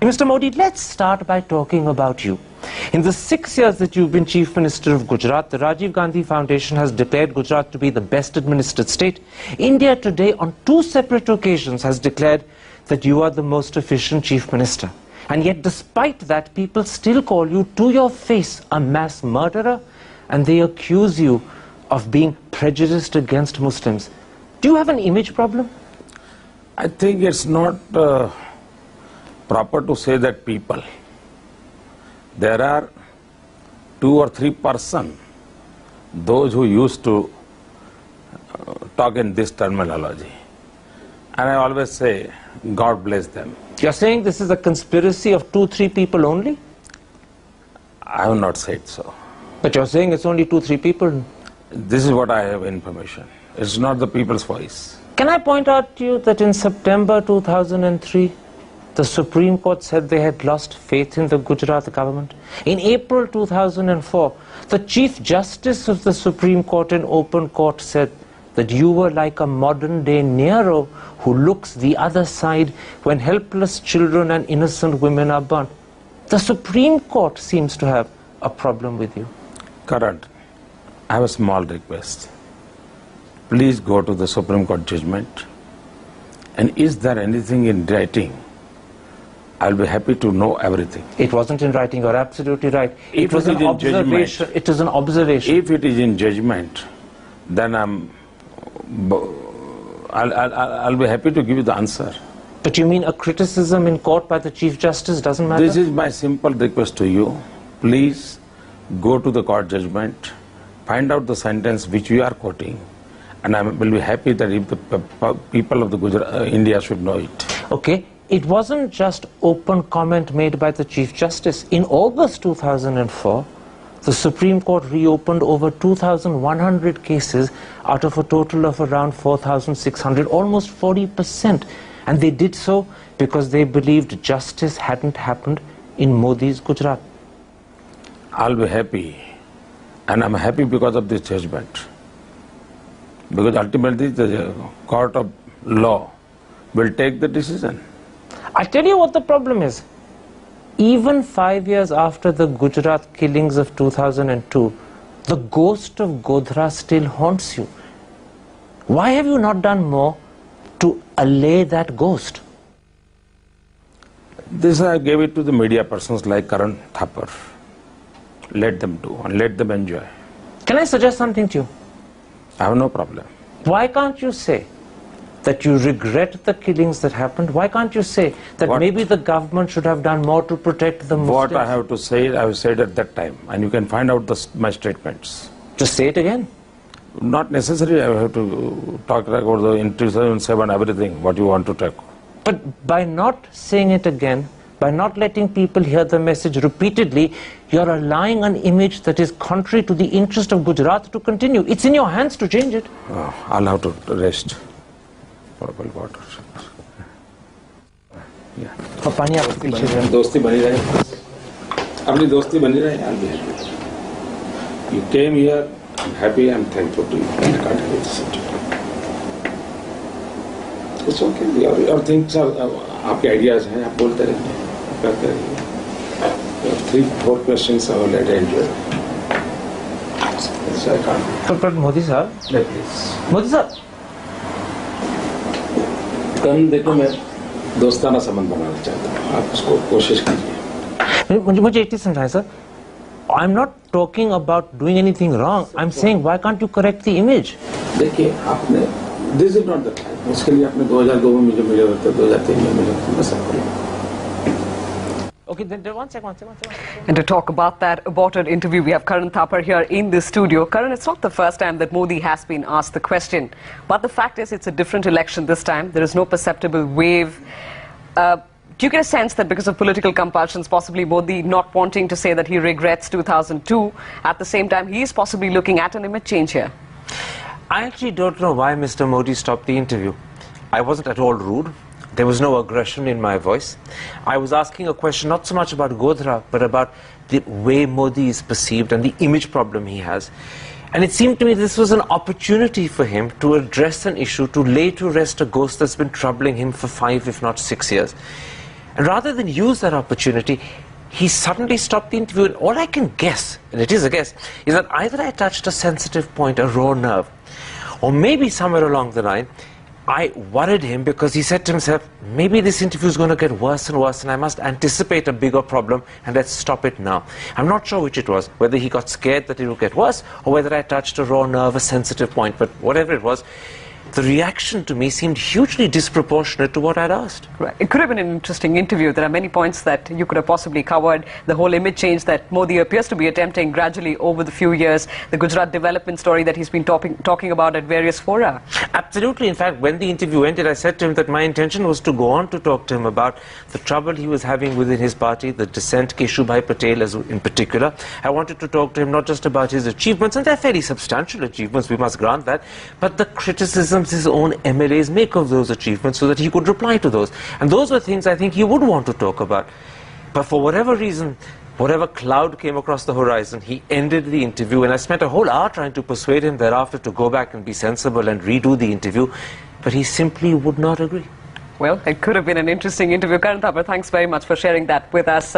Mr. Modi, let's start by talking about you. In the 6 years that you've been Chief Minister of Gujarat, the Rajiv Gandhi Foundation has declared Gujarat to be the best administered state. India today, on 2 separate occasions, has declared that you are the most efficient Chief Minister. And yet, despite that, people still call you to your face a mass murderer, and they accuse you of being prejudiced against Muslims. Do you have an image problem? I think it's not proper to say that people. There are 2 or 3 persons, those who used to talk in this terminology. And I always say, God bless them. You're saying this is a conspiracy of 2-3 people only? I have not said so. But you're saying it's only 2-3 people? This is what I have information. It's not the people's voice. Can I point out to you that in September 2003, the Supreme Court said they had lost faith in the Gujarat government? In April 2004, the Chief Justice of the Supreme Court in open court said that you were like a modern-day Nero who looks the other side when helpless children and innocent women are burnt. The Supreme Court seems to have a problem with you. Karan, I have a small request. Please go to the Supreme Court judgment. And is there anything in writing? I'll be happy to know everything. It wasn't in writing, you're absolutely right. If it was an observation. It is an observation. If it is in judgment, then I'll be happy to give you the answer. But you mean a criticism in court by the Chief Justice doesn't matter? This is my simple request to you. Please go to the court judgment, find out the sentence which we are quoting, and I will be happy that if the people of the India should know it. Okay. It wasn't just open comment made by the Chief Justice. In August 2004, the Supreme Court reopened over 2,100 cases out of a total of around 4,600, almost 40%. And they did so because they believed justice hadn't happened in Modi's Gujarat. I'll be happy, and I'm happy because of this judgment. Because ultimately the court of law will take the decision. I tell you what the problem is. Even 5 years after the Gujarat killings of 2002, the ghost of Godhra still haunts you. Why have you not done more to allay that ghost? This I gave it to the media persons like Karan Thapar. Let them do and let them enjoy. Can I suggest something to you? I have no problem. Why can't you say that you regret the killings that happened? Why can't you say that maybe the government should have done more to protect the Muslims? What I have to say, I have said at that time, and you can find out my statements. Just say it again. Not necessarily I have to talk about the in 2007 everything, what you want to talk. But by not saying it again, by not letting people hear the message repeatedly, you're allowing an image that is contrary to the interest of Gujarat to continue. It's in your hands to change it. I'll have to rest. Purple water. Yeah. दोस्ती बनी रहे, अपनी दोस्ती बनी रहे. I'll be happy. You came here. I'm happy. I'm thankful to you. I can't help this. It's okay. Your things are आपके ideas हैं. आप बोलते रहिए, करते रहिए. 3-4 questions I will let enjoy. So I can't. But Modi sir, Please. Modi sir. कल देखो मैं दोस्ताना संबंध बनाना चाहता हूँ. आप उसको कोशिश कीजिए. मुझे एक चीज समझाएं sir. I'm not talking about doing anything wrong. I'm saying why can't you correct the image? देखिए आपने this is not the time. उसके लिए आपने 2002 में मुझे मिले होते, 2003 में मिले होते, बस आपको. Okay, then one second. And to talk about that aborted interview, we have Karan Thapar here in the studio. Karan, it's not the first time that Modi has been asked the question. But the fact is, it's a different election this time. There is no perceptible wave. Do you get a sense that because of political compulsions, possibly Modi not wanting to say that he regrets 2002, at the same time, he is possibly looking at an image change here? I actually don't know why Mr. Modi stopped the interview. I wasn't at all rude. There was no aggression in my voice. I was asking a question not so much about Godhra, but about the way Modi is perceived and the image problem he has. And it seemed to me this was an opportunity for him to address an issue, to lay to rest a ghost that's been troubling him for 5, if not 6 years. And rather than use that opportunity, he suddenly stopped the interview. And all I can guess, and it is a guess, is that either I touched a sensitive point, a raw nerve, or maybe somewhere along the line, I worried him because he said to himself, maybe this interview is going to get worse and worse and I must anticipate a bigger problem and let's stop it now. I'm not sure which it was, whether he got scared that it would get worse or whether I touched a raw nerve, a sensitive point, but whatever it was, the reaction to me seemed hugely disproportionate to what I'd asked. Right. It could have been an interesting interview. There are many points that you could have possibly covered. The whole image change that Modi appears to be attempting gradually over the few years. The Gujarat development story that he's been talking about at various fora. Absolutely. In fact, when the interview ended, I said to him that my intention was to go on to talk to him about the trouble he was having within his party, the dissent, Keshubhai Patel in particular. I wanted to talk to him not just about his achievements, and they're fairly substantial achievements, we must grant that, but the criticisms his own MLAs make of those achievements so that he could reply to those. And those were things I think he would want to talk about. But for whatever reason, whatever cloud came across the horizon, he ended the interview, and I spent a whole hour trying to persuade him thereafter to go back and be sensible and redo the interview, but he simply would not agree. Well, it could have been an interesting interview. Karan Thapar, thanks very much for sharing that with us.